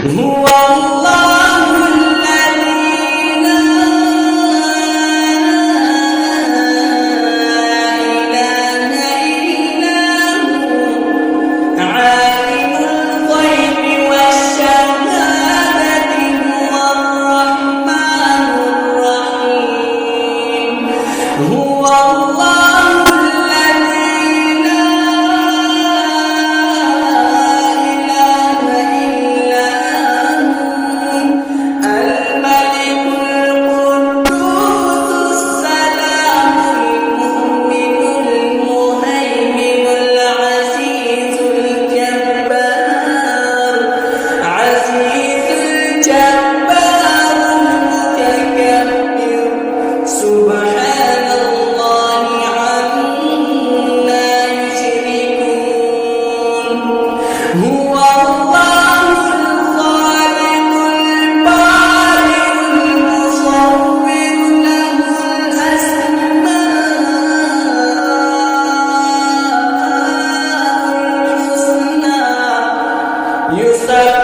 هو الله الذي لا إله إلا هو عالم الغيب والشهادة هو الرحمن الرحيم هو الله الذي لا إله إلا هو الملك القدوس السلام المؤمن المهيمن العزيز الجبار المتكبر سبحان الله عما يشركون هو الله الخالق البارئ المصور له الأسماء الحسنى يسبح